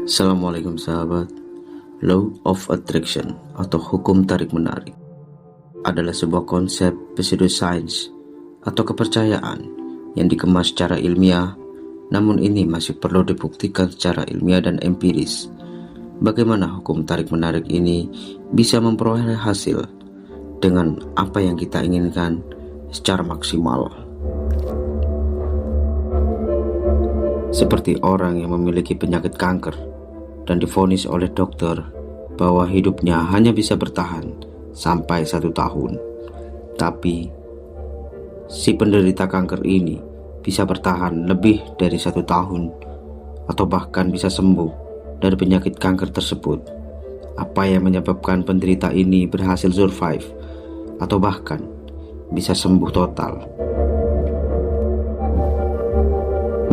Assalamualaikum sahabat. Law of Attraction atau hukum tarik-menarik adalah sebuah konsep pseudoscience atau kepercayaan yang dikemas secara ilmiah, namun ini masih perlu dibuktikan secara ilmiah dan empiris. Bagaimana hukum tarik-menarik ini bisa memperoleh hasil dengan apa yang kita inginkan secara maksimal. Seperti orang yang memiliki penyakit kanker dan divonis oleh dokter bahwa hidupnya hanya bisa bertahan sampai 1 tahun. Tapi si penderita kanker ini bisa bertahan lebih dari 1 tahun atau bahkan bisa sembuh dari penyakit kanker tersebut. Apa yang menyebabkan penderita ini berhasil survive atau bahkan bisa sembuh total?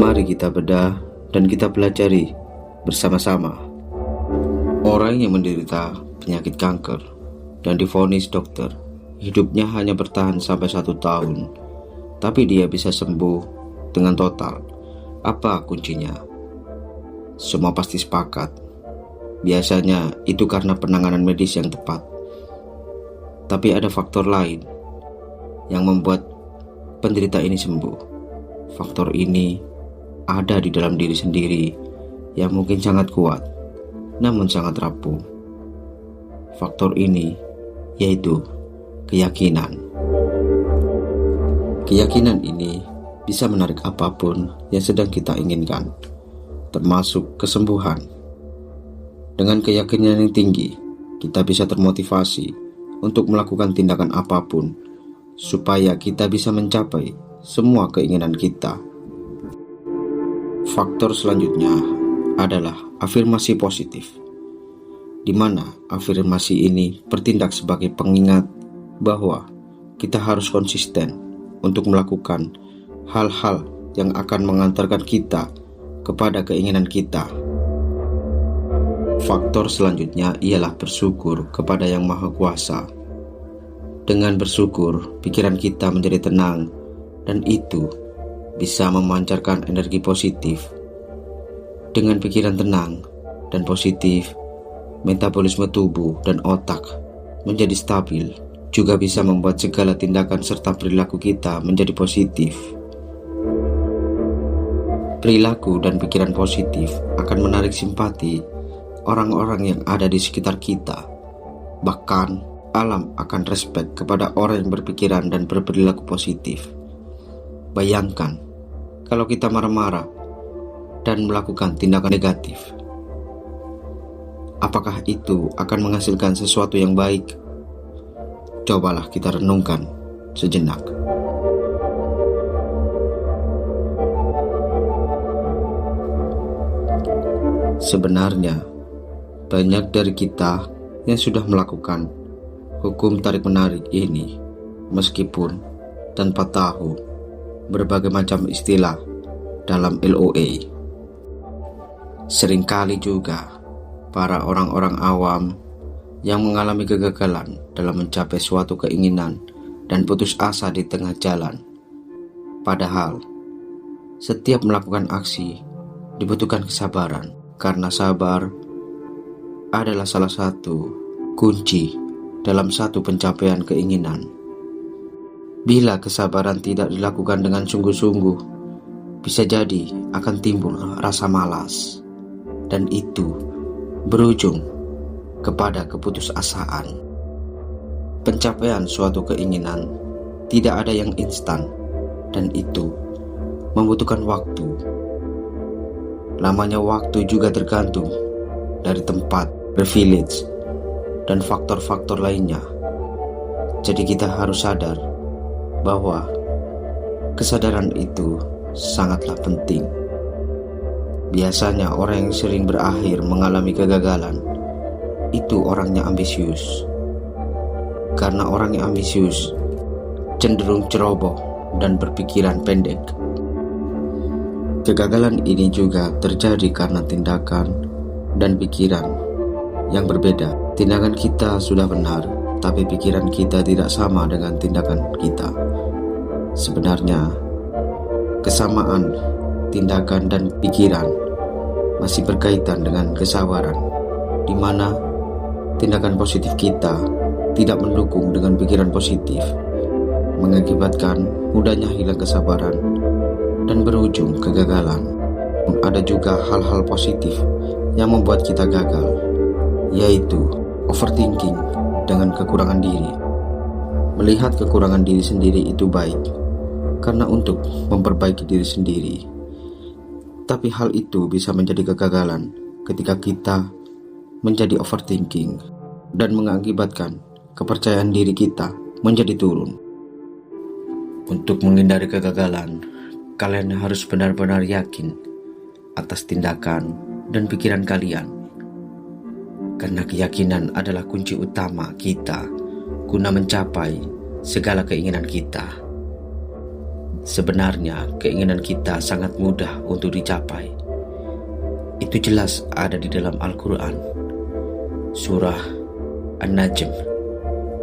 Mari kita bedah dan kita pelajari bersama-sama. Orang yang menderita penyakit kanker dan divonis dokter hidupnya hanya bertahan sampai 1 tahun, tapi dia bisa sembuh dengan total. Apa kuncinya? Semua pasti sepakat. Biasanya itu karena penanganan medis yang tepat. Tapi ada faktor lain yang membuat penderita ini sembuh. Faktor ini ada di dalam diri sendiri yang mungkin sangat kuat, namun sangat rapuh. Faktor ini yaitu keyakinan. Keyakinan ini bisa menarik apapun yang sedang kita inginkan, termasuk kesembuhan. Dengan keyakinan yang tinggi, kita bisa termotivasi untuk melakukan tindakan apapun supaya kita bisa mencapai semua keinginan kita. Faktor selanjutnya adalah afirmasi positif, di mana afirmasi ini bertindak sebagai pengingat bahwa kita harus konsisten untuk melakukan hal-hal yang akan mengantarkan kita kepada keinginan kita. Faktor selanjutnya ialah bersyukur kepada Yang Maha Kuasa. Dengan bersyukur, pikiran kita menjadi tenang dan itu bisa memancarkan energi positif. Dengan pikiran tenang dan positif, metabolisme tubuh dan otak menjadi stabil, juga bisa membuat segala tindakan serta perilaku kita menjadi positif. Perilaku dan pikiran positif akan menarik simpati orang-orang yang ada di sekitar kita. Bahkan, alam akan respek kepada orang yang berpikiran dan berperilaku positif. Bayangkan kalau kita marah-marah dan melakukan tindakan negatif. Apakah itu akan menghasilkan sesuatu yang baik? Cobalah kita renungkan sejenak. Sebenarnya, banyak dari kita yang sudah melakukan hukum tarik-menarik ini, meskipun tanpa tahu berbagai macam istilah dalam LOA. Seringkali juga para orang-orang awam yang mengalami kegagalan dalam mencapai suatu keinginan dan putus asa di tengah jalan. Padahal setiap melakukan aksi dibutuhkan kesabaran, karena sabar adalah salah satu kunci dalam satu pencapaian keinginan. Bila kesabaran tidak dilakukan dengan sungguh-sungguh, bisa jadi akan timbul rasa malas, dan itu berujung kepada keputusasaan. Pencapaian suatu keinginan tidak ada yang instan, dan itu membutuhkan waktu. Lamanya waktu juga tergantung dari tempat, privilege, dan faktor-faktor lainnya. Jadi kita harus sadar bahwa kesadaran itu sangatlah penting. Biasanya orang yang sering berakhir mengalami kegagalan itu orangnya ambisius. Karena orang yang ambisius cenderung ceroboh dan berpikiran pendek. Kegagalan ini juga terjadi karena tindakan dan pikiran yang berbeda. Tindakan kita sudah benar, tapi pikiran kita tidak sama dengan tindakan kita. Sebenarnya, kesamaan tindakan dan pikiran masih berkaitan dengan kesabaran, di mana tindakan positif kita tidak mendukung dengan pikiran positif, mengakibatkan mudahnya hilang kesabaran dan berujung kegagalan. Ada juga hal-hal positif yang membuat kita gagal, yaitu overthinking dengan kekurangan diri. Melihat kekurangan diri sendiri itu baik, karena untuk memperbaiki diri sendiri. Tapi hal itu bisa menjadi kegagalan ketika kita menjadi overthinking dan mengakibatkan kepercayaan diri kita menjadi turun. Untuk menghindari kegagalan, kalian harus benar-benar yakin atas tindakan dan pikiran kalian. Karena keyakinan adalah kunci utama kita guna mencapai segala keinginan kita. Sebenarnya keinginan kita sangat mudah untuk dicapai. Itu jelas ada di dalam Al-Quran, surah An-Najm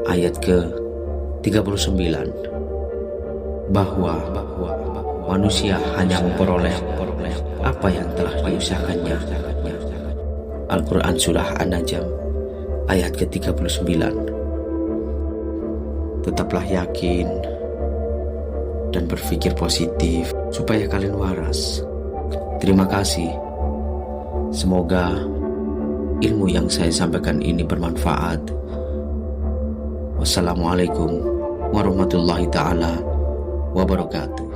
ayat ke-39, bahwa manusia hanya memperoleh apa yang telah diusahakannya. Al-Quran surah An-Najm ayat ke-39. Tetaplah yakin dan berpikir positif supaya kalian waras. Terima kasih. Semoga ilmu yang saya sampaikan ini bermanfaat. Wassalamualaikum warahmatullahi taala wabarakatuh.